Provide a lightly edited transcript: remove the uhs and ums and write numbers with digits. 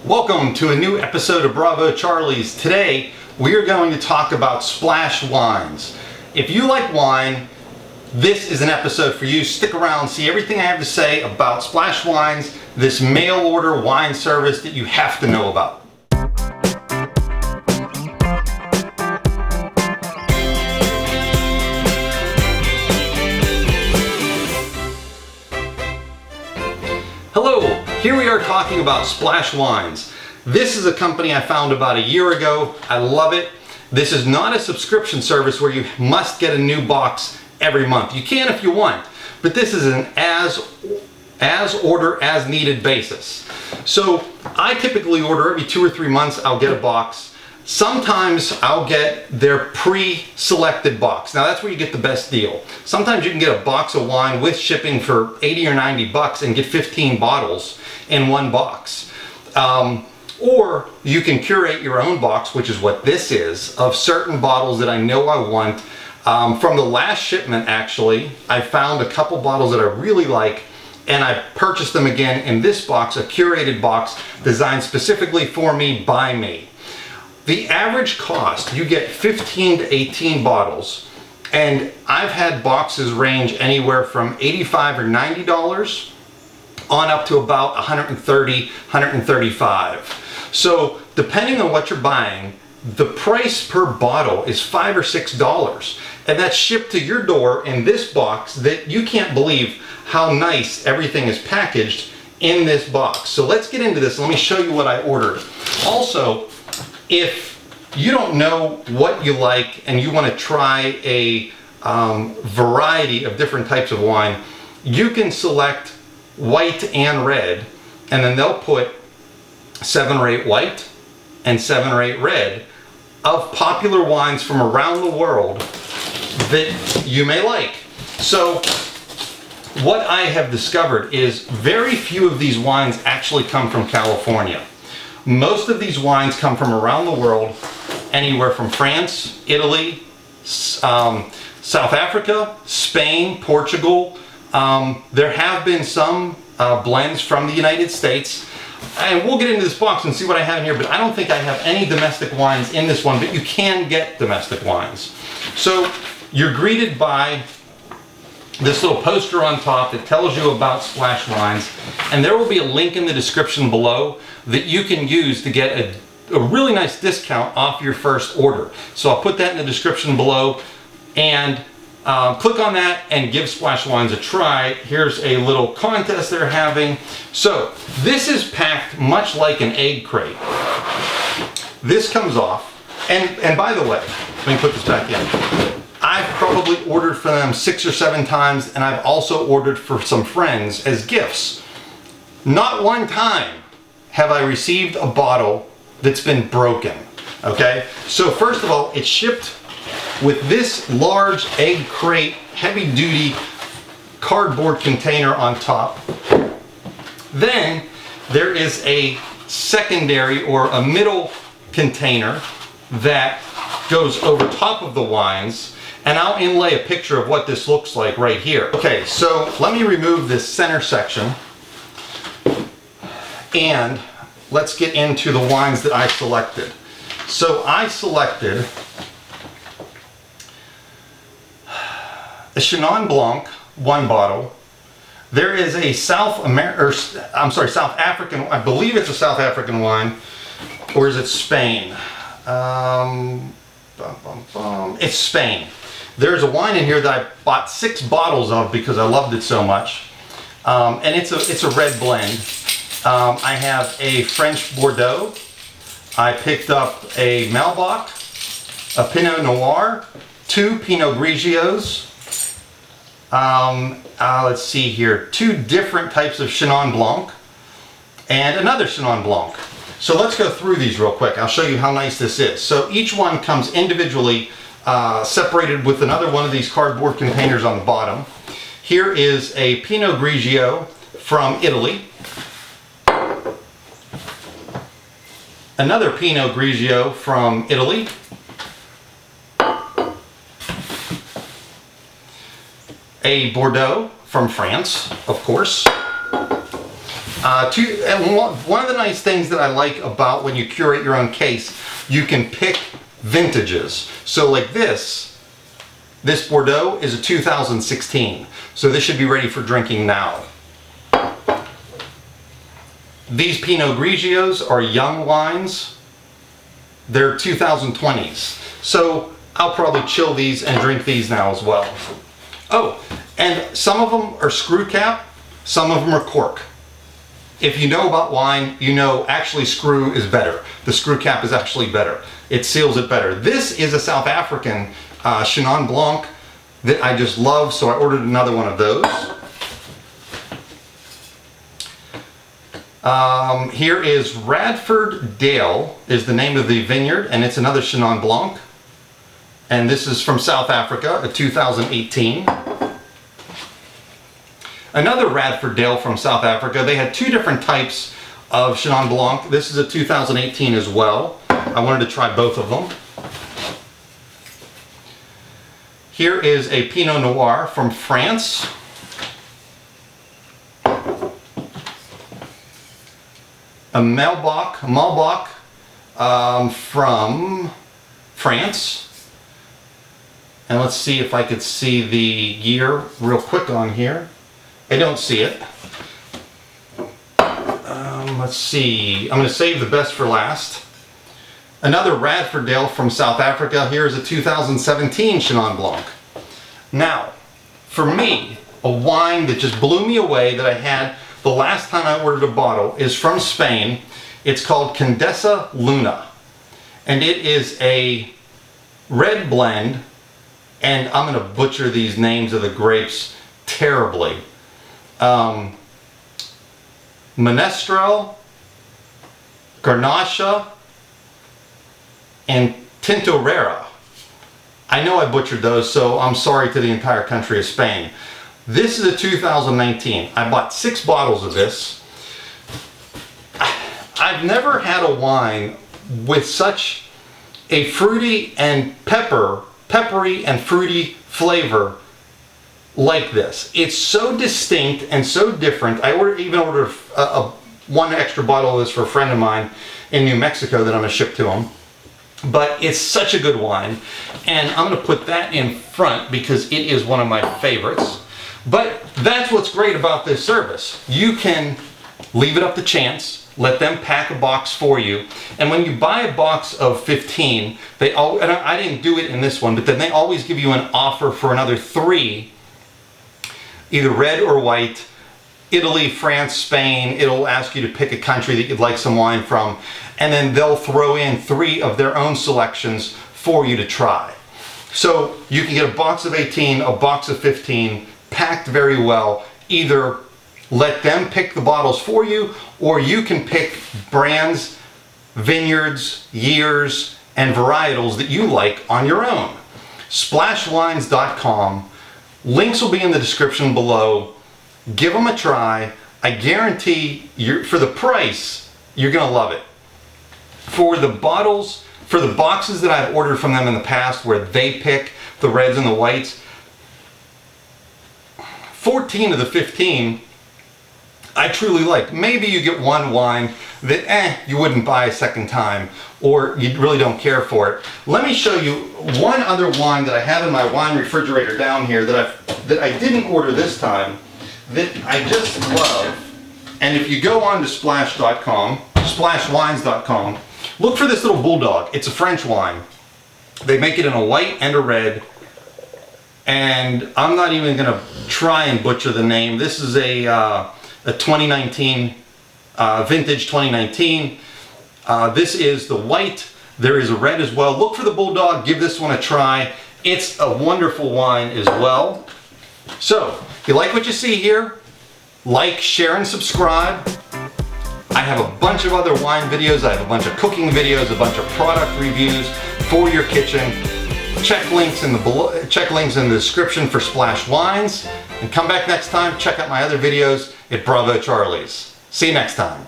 Welcome to a new episode of Bravo Charlie's. Today we are going to talk about splash wines. If you like wine, this is an episode for you. Stick around, see everything I have to say about splash wines, this mail order wine service that you have to know about. Hello, here we are talking about Splash Wines. This is a company I found about a year ago. I love it. This is not a subscription service where you must get a new box every month. You can if you want, but this is an as order as needed basis. So I typically order every 2 or 3 months. I'll get a box. Sometimes I'll get their pre-selected box. Now that's where you get the best deal. Sometimes you can get a box of wine with shipping for 80 or 90 bucks and get 15 bottles in one box. Or you can curate your own box, which is what this is, of certain bottles that I know I want. From the last shipment, actually, I found a couple bottles that I really like, and I purchased them again in this box, a curated box designed specifically for me by me. The average cost, you get 15 to 18 bottles, and I've had boxes range anywhere from $85 or $90 on up to about $130, $135. So depending on what you're buying, the price per bottle is $5 or $6, and that's shipped to your door in this box that you can't believe how nice everything is packaged in this box. So let's get into this. Let me show you what I ordered. Also, if you don't know what you like and you want to try a variety of different types of wine, you can select white and red, and then they'll put 7 or 8 white and 7 or 8 red of popular wines from around the world that you may like. So what I have discovered is very few of these wines actually come from California. Most of these wines come from around the world, anywhere from France, Italy, South Africa, Spain, Portugal. There have been some blends from the United States, and we'll get into this box and see what I have in here, but I don't think I have any domestic wines in this one, but you can get domestic wines. So you're greeted by this little poster on top that tells you about Splash Wines, and there will be a link in the description below that you can use to get a really nice discount off your first order. So I'll put that in the description below, and click on that and give Splash Wines a try. Here's a little contest they're having. So this is packed much like an egg crate. This comes off, and by the way, let me put this back in. I've probably ordered for them 6 or 7 times, and I've also ordered for some friends as gifts. Not one time have I received a bottle that's been broken, okay? So first of all, it's shipped with this large egg crate, heavy duty cardboard container on top. Then there is a secondary or a middle container that goes over top of the wines, and I'll inlay a picture of what this looks like right here. Okay, so let me remove this center section, and let's get into the wines that I selected. So I selected a Chennai Blanc, 1 bottle. There is a South African, I believe it's a South African wine, or is it Spain? It's Spain. There's a wine in here that I bought 6 bottles of because I loved it so much, and it's a red blend. I have a French Bordeaux. I picked up a Malbec, a Pinot Noir, 2 Pinot Grigios. Let's see here, 2 different types of Chennai Blanc, and another Chennai Blanc. So let's go through these real quick. I'll show you how nice this is. So each one comes individually separated with another one of these cardboard containers on the bottom. Here is a Pinot Grigio from Italy. Another Pinot Grigio from Italy. A Bordeaux from France, of course. One of the nice things that I like about when you curate your own case, you can pick vintages. So like this Bordeaux is a 2016. So this should be ready for drinking now. These Pinot Grigios are young wines. They're 2020s. So I'll probably chill these and drink these now as well. Oh, and some of them are screw cap, some of them are cork. If you know about wine, you know actually screw is better. The screw cap is actually better. It seals it better. This is a South African Chennai Blanc that I just love, so I ordered another one of those. Here is Radford Dale is the name of the vineyard, and it's another Chennai Blanc. And this is from South Africa, a 2018. Another Radford Dale from South Africa. They had two different types of Chennai Blanc. This is a 2018 as well. I wanted to try both of them. Here is a Pinot Noir from France. A Malbec from France. And let's see if I could see the year real quick on here. I don't see it. Let's see. I'm going to save the best for last. Another Radford Dale from South Africa. Here's a 2017 Chennai Blanc. Now, for me, a wine that just blew me away that I had the last time I ordered a bottle is from Spain. It's called Candesa Luna. And it is a red blend. And I'm going to butcher these names of the grapes terribly. Menestrel, Garnacha, and Tintorera. I know I butchered those, so I'm sorry to the entire country of Spain. This is a 2019. I bought 6 bottles of this. I've never had a wine with such a fruity and peppery and fruity flavor like this. It's so distinct and so different. I even ordered one extra bottle of this for a friend of mine in New Mexico that I'm going to ship to him. But it's such a good wine, and I'm going to put that in front because it is one of my favorites. But that's what's great about this service. You can leave it up to chance, let them pack a box for you, and when you buy a box of 15, and I didn't do it in this one, but then they always give you an offer for another 3, either red or white. Italy, France, Spain. It'll ask you to pick a country that you'd like some wine from, and then they'll throw in 3 of their own selections for you to try. So you can get a box of 18, a box of 15, packed very well. Either let them pick the bottles for you, or you can pick brands, vineyards, years, and varietals that you like on your own. Splashwines.com. Links will be in the description below. Give them a try. I guarantee for the price, you're going to love it. For the bottles, for the boxes that I've ordered from them in the past where they pick the reds and the whites, 14 of the 15 I truly like. Maybe you get one wine that you wouldn't buy a second time, or you really don't care for it. Let me show you one other wine that I have in my wine refrigerator down here that I didn't order this time, that I just love. And if you go on to splashwines.com, look for this little bulldog. It's a French wine. They make it in a white and a red. And I'm not even going to try and butcher the name. This is a 2019, vintage 2019. This is the white. There is a red as well. Look for the bulldog. Give this one a try. It's a wonderful wine as well. So, if you like what you see here, like, share, and subscribe. I have a bunch of other wine videos. I have a bunch of cooking videos, a bunch of product reviews for your kitchen. Check links in the description for Splash Wines. And come back next time. Check out my other videos at Bravo Charlie's. See you next time.